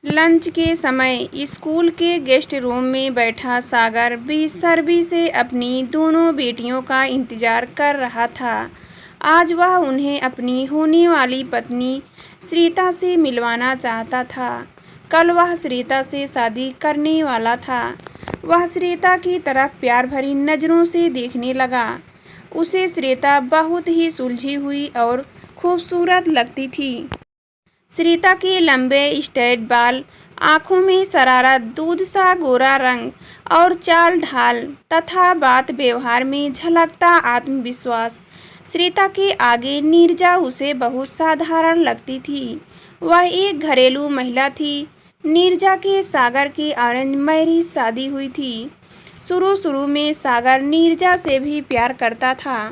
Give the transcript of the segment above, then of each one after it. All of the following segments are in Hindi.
लंच के समय स्कूल के गेस्ट रूम में बैठा सागर बेसब्री से अपनी दोनों बेटियों का इंतजार कर रहा था। आज वह उन्हें अपनी होने वाली पत्नी श्रीता से मिलवाना चाहता था। कल वह श्रीता से शादी करने वाला था। वह श्रीता की तरफ प्यार भरी नज़रों से देखने लगा। उसे श्रीता बहुत ही सुलझी हुई और खूबसूरत लगती थी। श्रीता के लंबे स्ट्रेट बाल, आंखों में शरारत, दूध सा गोरा रंग और चाल ढाल तथा बात व्यवहार में झलकता आत्मविश्वास। श्रीता के आगे नीरजा उसे बहुत साधारण लगती थी। वह एक घरेलू महिला थी। नीरजा के सागर की अरेंज मैरिज शादी हुई थी। शुरू में सागर नीरजा से भी प्यार करता था,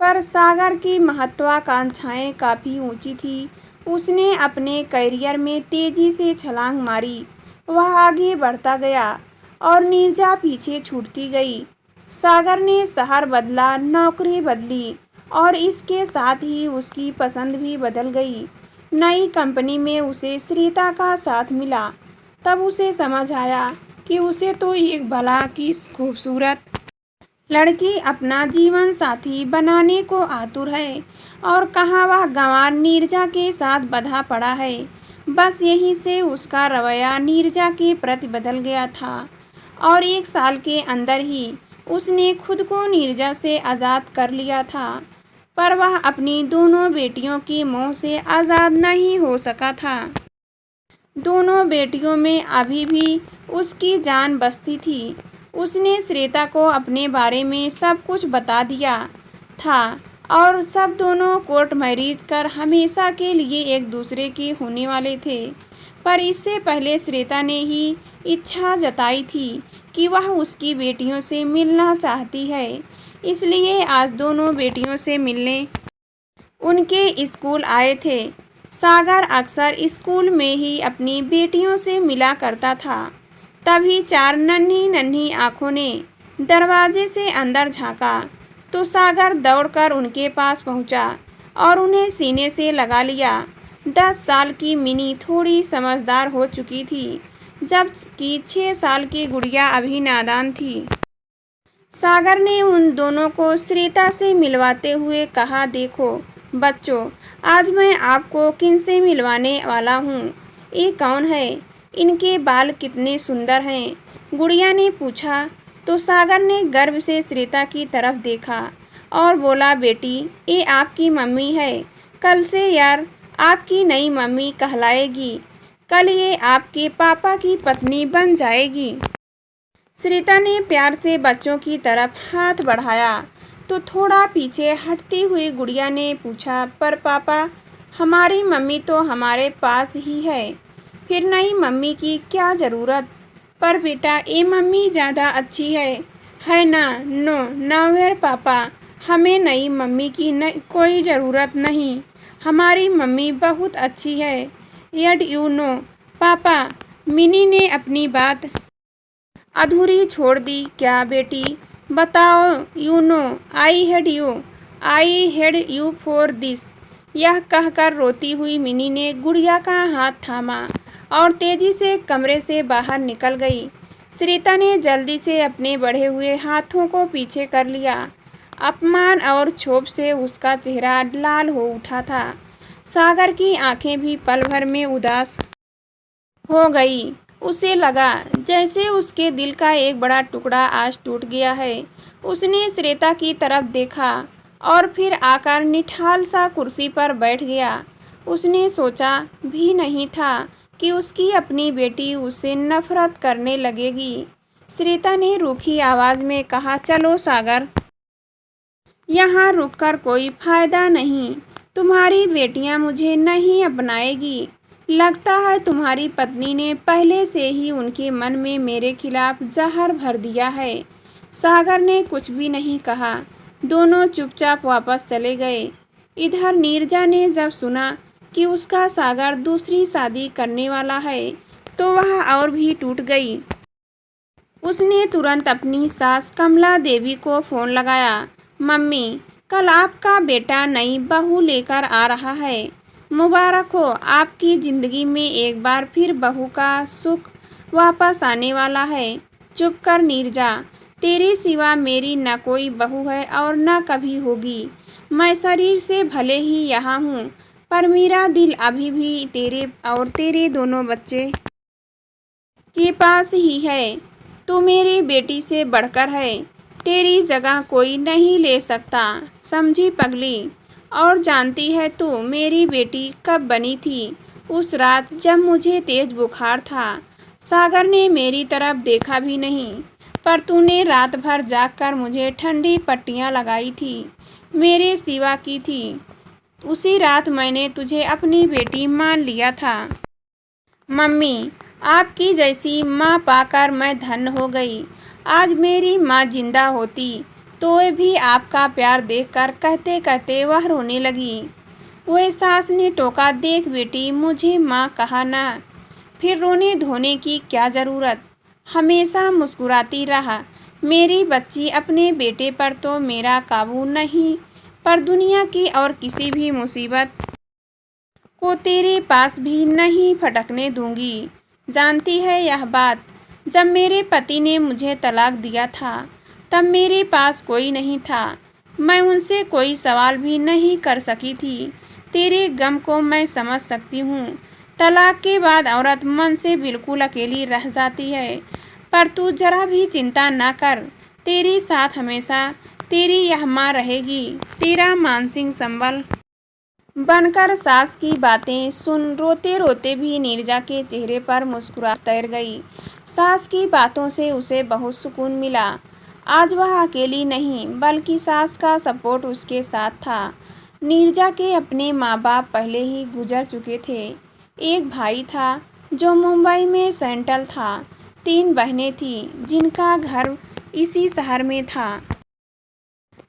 पर सागर की महत्वाकांक्षाएं काफ़ी ऊंची थी। उसने अपने करियर में तेजी से छलांग मारी। वह आगे बढ़ता गया और नीरजा पीछे छूटती गई। सागर ने शहर बदला, नौकरी बदली और इसके साथ ही उसकी पसंद भी बदल गई। नई कंपनी में उसे श्रीता का साथ मिला। तब उसे समझ आया कि उसे तो एक भला की खूबसूरत लड़की अपना जीवन साथी बनाने को आतुर है और कहाँ वह गंवार नीरजा के साथ बंधा पड़ा है। बस यहीं से उसका रवैया नीरजा के प्रति बदल गया था और 1 साल के अंदर ही उसने खुद को नीरजा से आज़ाद कर लिया था। पर वह अपनी दोनों बेटियों की मोह से आज़ाद नहीं हो सका था। दोनों बेटियों में अभी भी उसकी जान बसती थी। उसने श्वेता को अपने बारे में सब कुछ बता दिया था और सब दोनों कोर्ट मैरिज कर हमेशा के लिए एक दूसरे के होने वाले थे। पर इससे पहले श्वेता ने ही इच्छा जताई थी कि वह उसकी बेटियों से मिलना चाहती है। इसलिए आज दोनों बेटियों से मिलने उनके स्कूल आए थे। सागर अक्सर स्कूल में ही अपनी बेटियों से मिला करता था। तभी 4 नन्ही नन्ही आँखों ने दरवाजे से अंदर झांका तो सागर दौड़कर उनके पास पहुंचा और उन्हें सीने से लगा लिया। 10 साल की मिनी थोड़ी समझदार हो चुकी थी, जबकि 6 साल की गुड़िया अभी नादान थी। सागर ने उन दोनों को श्वेता से मिलवाते हुए कहा, देखो बच्चों, आज मैं आपको किनसे मिलवाने वाला हूँ। ये कौन है? इनके बाल कितने सुंदर हैं? गुड़िया ने पूछा तो सागर ने गर्व से श्वेता की तरफ देखा और बोला, बेटी ये आपकी मम्मी है। कल से यार आपकी नई मम्मी कहलाएगी। कल ये आपके पापा की पत्नी बन जाएगी। श्वेता ने प्यार से बच्चों की तरफ हाथ बढ़ाया तो थोड़ा पीछे हटती हुई गुड़िया ने पूछा, पर पापा हमारी मम्मी तो हमारे पास ही है, फिर नई मम्मी की क्या ज़रूरत? पर बेटा ये मम्मी ज़्यादा अच्छी है ना? नो नवेयर पापा, हमें नई मम्मी की कोई ज़रूरत नहीं। हमारी मम्मी बहुत अच्छी है। यड यू नो पापा, मिनी ने अपनी बात अधूरी छोड़ दी। क्या बेटी? बताओ। You know I head you for this. यह कहकर रोती हुई मिनी ने गुड़िया का हाथ थामा और तेजी से कमरे से बाहर निकल गई। श्वेता ने जल्दी से अपने बढ़े हुए हाथों को पीछे कर लिया। अपमान और क्षोभ से उसका चेहरा लाल हो उठा था। सागर की आंखें भी पल भर में उदास हो गई। उसे लगा जैसे उसके दिल का एक बड़ा टुकड़ा आज टूट गया है। उसने श्वेता की तरफ देखा और फिर आकर निठाल सा कुर्सी पर बैठ गया। उसने सोचा भी नहीं था कि उसकी अपनी बेटी उससे नफरत करने लगेगी। श्वेता ने रूखी आवाज़ में कहा, चलो सागर, यहाँ रुककर कोई फ़ायदा नहीं। तुम्हारी बेटियाँ मुझे नहीं अपनाएगी। लगता है तुम्हारी पत्नी ने पहले से ही उनके मन में मेरे खिलाफ जहर भर दिया है। सागर ने कुछ भी नहीं कहा। दोनों चुपचाप वापस चले गए। इधर नीरजा ने जब सुना कि उसका सागर दूसरी शादी करने वाला है तो वह और भी टूट गई। उसने तुरंत अपनी सास कमला देवी को फ़ोन लगाया। मम्मी, कल आपका बेटा नई बहू लेकर आ रहा है। मुबारक हो, आपकी ज़िंदगी में एक बार फिर बहू का सुख वापस आने वाला है। चुप कर नीरजा, तेरे सिवा मेरी न कोई बहू है और न कभी होगी। मैं शरीर से भले ही यहाँ हूँ, पर मेरा दिल अभी भी तेरे और तेरे दोनों बच्चे के पास ही है। तू मेरी बेटी से बढ़कर है, तेरी जगह कोई नहीं ले सकता, समझी पगली। और जानती है तू मेरी बेटी कब बनी थी? उस रात जब मुझे तेज बुखार था। सागर ने मेरी तरफ देखा भी नहीं, पर तूने रात भर जागकर मुझे ठंडी पट्टियाँ लगाई थी, मेरे सिवा की थी। उसी रात मैंने तुझे अपनी बेटी मान लिया था। मम्मी, आपकी जैसी माँ पाकर मैं धन्य हो गई। आज मेरी माँ जिंदा होती तो वे भी आपका प्यार देखकर कहते कहते वह रोने लगी। वह सास ने टोका, देख बेटी, मुझे माँ कहा ना, फिर रोने धोने की क्या ज़रूरत। हमेशा मुस्कुराती रहा। मेरी बच्ची, अपने बेटे पर तो मेरा काबू नहीं, पर दुनिया की और किसी भी मुसीबत को तेरे पास भी नहीं फटकने दूंगी। जानती है यह बात, जब मेरे पति ने मुझे तलाक दिया था तब मेरे पास कोई नहीं था। मैं उनसे कोई सवाल भी नहीं कर सकी थी। तेरे गम को मैं समझ सकती हूँ। तलाक के बाद औरत मन से बिल्कुल अकेली रह जाती है, पर तू जरा भी चिंता ना कर, तेरे साथ हमेशा तेरी यह माँ रहेगी, तेरा मानसिक संबल बनकर। सास की बातें सुन रोते रोते भी नीरजा के चेहरे पर मुस्कुराहट तैर गई। सास की बातों से उसे बहुत सुकून मिला। आज वह अकेली नहीं, बल्कि सास का सपोर्ट उसके साथ था। नीरजा के अपने माँ बाप पहले ही गुजर चुके थे। एक भाई था जो मुंबई में सेटल था। 3 बहनें थीं जिनका घर इसी शहर में था,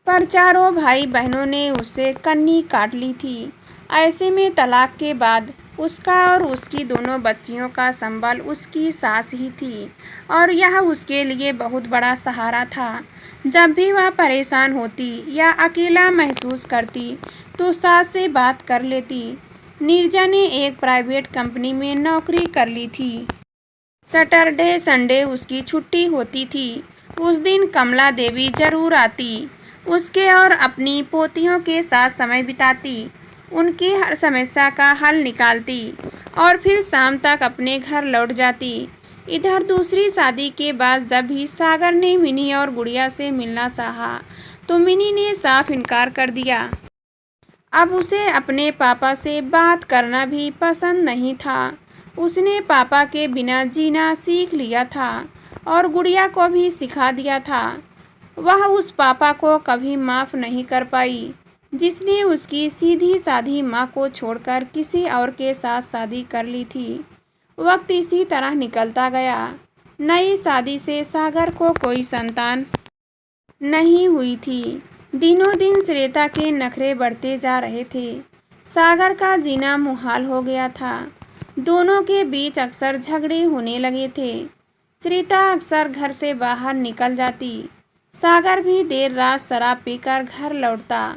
पर चारों भाई बहनों ने उससे कन्नी काट ली थी। ऐसे में तलाक के बाद उसका और उसकी दोनों बच्चियों का संबल उसकी सास ही थी, और यह उसके लिए बहुत बड़ा सहारा था। जब भी वह परेशान होती या अकेला महसूस करती तो सास से बात कर लेती। नीरजा ने एक प्राइवेट कंपनी में नौकरी कर ली थी। सैटरडे संडे उसकी छुट्टी होती थी। उस दिन कमला देवी जरूर आती, उसके और अपनी पोतियों के साथ समय बिताती, उनकी हर समस्या का हल निकालती और फिर शाम तक अपने घर लौट जाती। इधर दूसरी शादी के बाद जब भी सागर ने मिनी और गुड़िया से मिलना चाहा तो मिनी ने साफ इनकार कर दिया। अब उसे अपने पापा से बात करना भी पसंद नहीं था। उसने पापा के बिना जीना सीख लिया था और गुड़िया को भी सिखा दिया था। वह उस पापा को कभी माफ़ नहीं कर पाई जिसने उसकी सीधी साधी माँ को छोड़कर किसी और के साथ शादी कर ली थी। वक्त इसी तरह निकलता गया। नई शादी से सागर को कोई संतान नहीं हुई थी। दिनों दिन श्वेता के नखरे बढ़ते जा रहे थे। सागर का जीना मुहाल हो गया था। दोनों के बीच अक्सर झगड़े होने लगे थे। श्वेता अक्सर घर से बाहर निकल जाती, सागर भी देर रात शराब पीकर घर लौटता।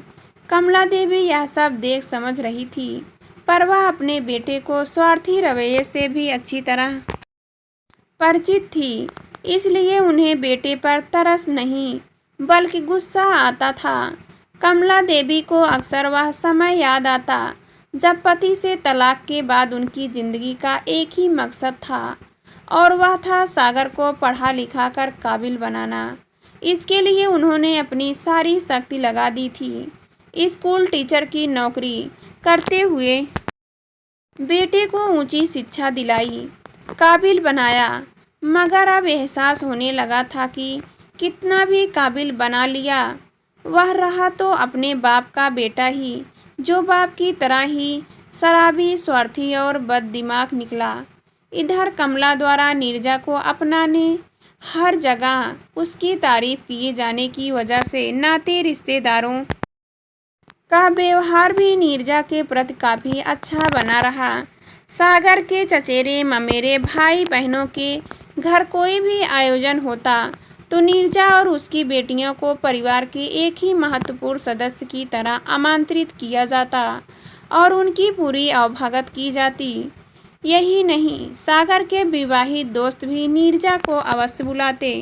कमला देवी यह सब देख समझ रही थी, पर वह अपने बेटे को स्वार्थी रवैये से भी अच्छी तरह परिचित थी, इसलिए उन्हें बेटे पर तरस नहीं बल्कि गुस्सा आता था। कमला देवी को अक्सर वह समय याद आता जब पति से तलाक के बाद उनकी जिंदगी का एक ही मकसद था, और वह था सागर को पढ़ा लिखा कर काबिल बनाना। इसके लिए उन्होंने अपनी सारी शक्ति लगा दी थी। स्कूल टीचर की नौकरी करते हुए बेटे को ऊंची शिक्षा दिलाई, काबिल बनाया, मगर अब एहसास होने लगा था कि कितना भी काबिल बना लिया, वह रहा तो अपने बाप का बेटा ही, जो बाप की तरह ही शराबी, स्वार्थी और बददिमाग निकला। इधर कमला द्वारा नीरजा को अपनाने हर जगह उसकी तारीफ किए जाने की वजह से नाते रिश्तेदारों का व्यवहार भी नीरजा के प्रति काफ़ी अच्छा बना रहा। सागर के चचेरे ममेरे भाई बहनों के घर कोई भी आयोजन होता तो नीरजा और उसकी बेटियों को परिवार के एक ही महत्वपूर्ण सदस्य की तरह आमंत्रित किया जाता, और उनकी पूरी अवभगत की जाती। यही नहीं, सागर के विवाहित दोस्त भी नीरजा को अवश्य बुलाते।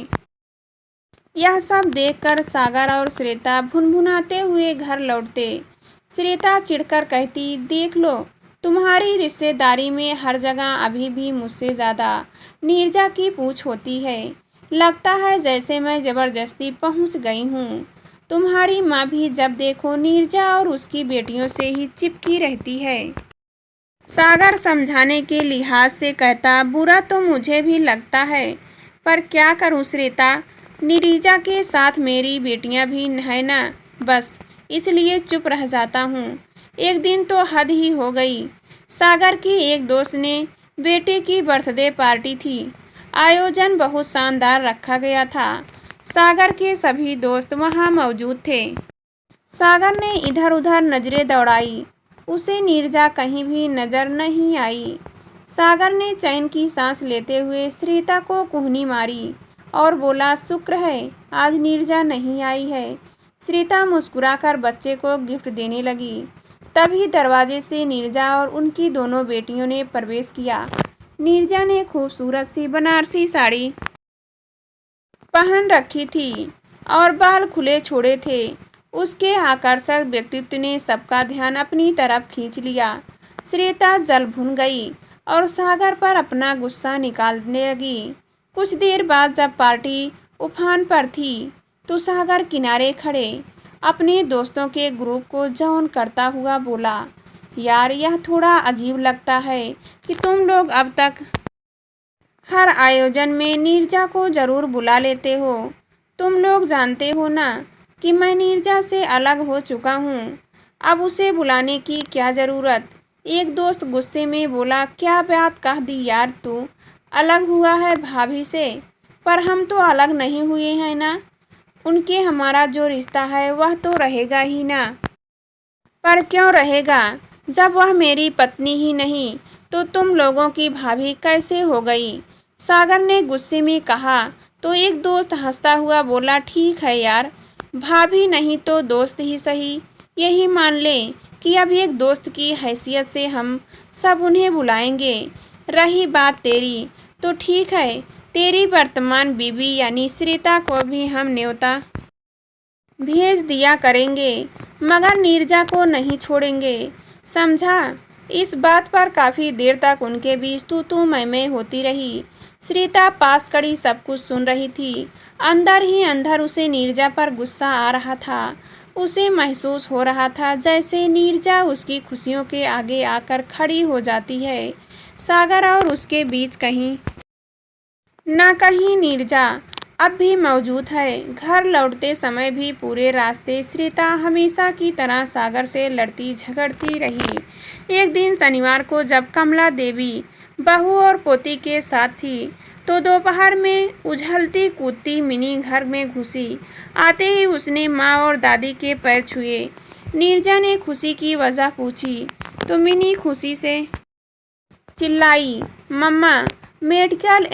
यह सब देखकर सागर और श्वेता भुनभुनाते हुए घर लौटते। श्वेता चिढ़कर कहती, देख लो, तुम्हारी रिश्तेदारी में हर जगह अभी भी मुझसे ज़्यादा नीरजा की पूछ होती है। लगता है जैसे मैं ज़बरदस्ती पहुंच गई हूं। तुम्हारी माँ भी जब देखो नीरजा और उसकी बेटियों से ही चिपकी रहती है। सागर समझाने के लिहाज से कहता, बुरा तो मुझे भी लगता है, पर क्या करूं श्वेता, नीरजा के साथ मेरी बेटियां भी है ना, बस इसलिए चुप रह जाता हूँ। एक दिन तो हद ही हो गई। सागर की एक दोस्त ने बेटे की बर्थडे पार्टी थी। आयोजन बहुत शानदार रखा गया था। सागर के सभी दोस्त वहाँ मौजूद थे। सागर ने इधर उधर नजरें दौड़ाई, उसे नीरजा कहीं भी नजर नहीं आई। सागर ने चैन की सांस लेते हुए श्वेता को कुहनी मारी और बोला, शुक्र है आज नीरजा नहीं आई है। श्वेता मुस्कुराकर बच्चे को गिफ्ट देने लगी। तभी दरवाजे से नीरजा और उनकी दोनों बेटियों ने प्रवेश किया। नीरजा ने खूबसूरत सी बनारसी साड़ी पहन रखी थी और बाल खुले छोड़े थे। उसके आकर्षक व्यक्तित्व ने सबका ध्यान अपनी तरफ खींच लिया। श्वेता जल भुन गई और सागर पर अपना गुस्सा निकालने लगी। कुछ देर बाद जब पार्टी उफान पर थी तो सागर किनारे खड़े अपने दोस्तों के ग्रुप को जॉन करता हुआ बोला, यार यह थोड़ा अजीब लगता है कि तुम लोग अब तक हर आयोजन में नीरजा को ज़रूर बुला लेते हो। तुम लोग जानते हो ना कि मैं नीरजा से अलग हो चुका हूँ। अब उसे बुलाने की क्या ज़रूरत। एक दोस्त गुस्से में बोला, क्या बात कह दी यार, तू अलग हुआ है भाभी से, पर हम तो अलग नहीं हुए हैं ना। उनके हमारा जो रिश्ता है वह तो रहेगा ही ना। पर क्यों रहेगा, जब वह मेरी पत्नी ही नहीं तो तुम लोगों की भाभी कैसे हो गई। सागर ने गुस्से में कहा तो एक दोस्त हंसता हुआ बोला, ठीक है यार, भाभी नहीं तो दोस्त ही सही, यही मान ले कि अब एक दोस्त की हैसियत से हम सब उन्हें बुलाएंगे। रही बात तेरी, तो ठीक है, तेरी वर्तमान बीवी यानी श्वेता को भी हम न्योता भेज दिया करेंगे, मगर नीरजा को नहीं छोड़ेंगे, समझा। इस बात पर काफ़ी देर तक उनके बीच तू मैं होती रही। श्वेता पास खड़ी सब कुछ सुन रही थी। अंदर ही अंदर उसे नीरजा पर गुस्सा आ रहा था। उसे महसूस हो रहा था जैसे नीरजा उसकी खुशियों के आगे आकर खड़ी हो जाती है। सागर और उसके बीच कहीं ना कहीं नीरजा अब भी मौजूद है। घर लौटते समय भी पूरे रास्ते श्वेता हमेशा की तरह सागर से लड़ती झगड़ती रही। एक दिन शनिवार को जब कमला देवी बहू और पोती के साथ थी तो दोपहर में उछलती कूदती मिनी घर में घुसी। आते ही उसने माँ और दादी के पैर छुए। नीरजा ने खुशी की वजह पूछी तो मिनी खुशी से चिल्लाई, मम्मा, मेडिकल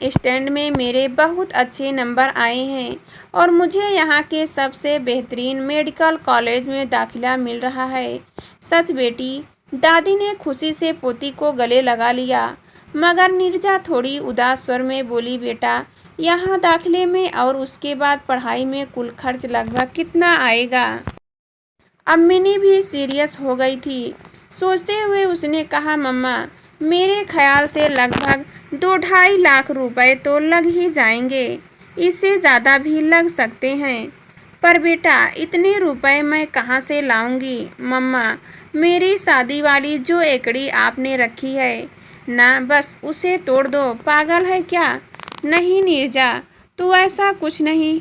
स्टैंड में मेरे बहुत अच्छे नंबर आए हैं और मुझे यहाँ के सबसे बेहतरीन मेडिकल कॉलेज में दाखिला मिल रहा है। सच बेटी, दादी ने खुशी से पोती को गले लगा लिया। मगर नीरजा थोड़ी उदास स्वर में बोली, बेटा, यहाँ दाखिले में और उसके बाद पढ़ाई में कुल खर्च लगभग कितना आएगा। अब मिनी भी सीरियस हो गई थी। सोचते हुए उसने कहा, मम्मा, मेरे ख्याल से लगभग 2-2.5 लाख रुपए तो लग ही जाएंगे, इससे ज़्यादा भी लग सकते हैं। पर बेटा, इतने रुपए मैं कहाँ से लाऊंगी। मम्मा, मेरी शादी वाली जो एकड़ी आपने रखी है ना, बस उसे तोड़ दो। पागल है क्या। नहीं नीरजा, तू ऐसा कुछ नहीं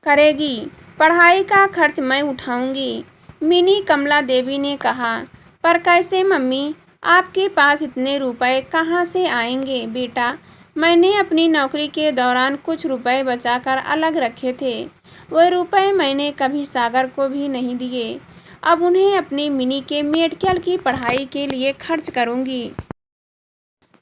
करेगी, पढ़ाई का खर्च मैं उठाऊंगी, मिनी कमला देवी ने कहा। पर कैसे मम्मी, आपके पास इतने रुपए कहाँ से आएंगे। बेटा, मैंने अपनी नौकरी के दौरान कुछ रुपए बचाकर अलग रखे थे। वह रुपए मैंने कभी सागर को भी नहीं दिए। अब उन्हें अपनी मिनी के मेडिकल की पढ़ाई के लिए खर्च करूंगी।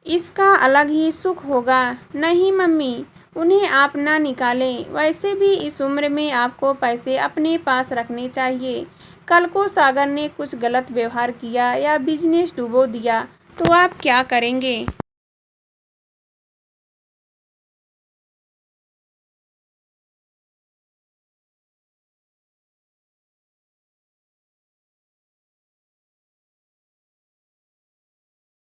इसका अलग ही सुख होगा। नहीं मम्मी, उन्हें आप ना निकालें। वैसे भी इस उम्र में आपको पैसे अपने पास रखने चाहिए। कल को सागर ने कुछ गलत व्यवहार किया या बिजनेस डुबो दिया तो आप क्या करेंगे?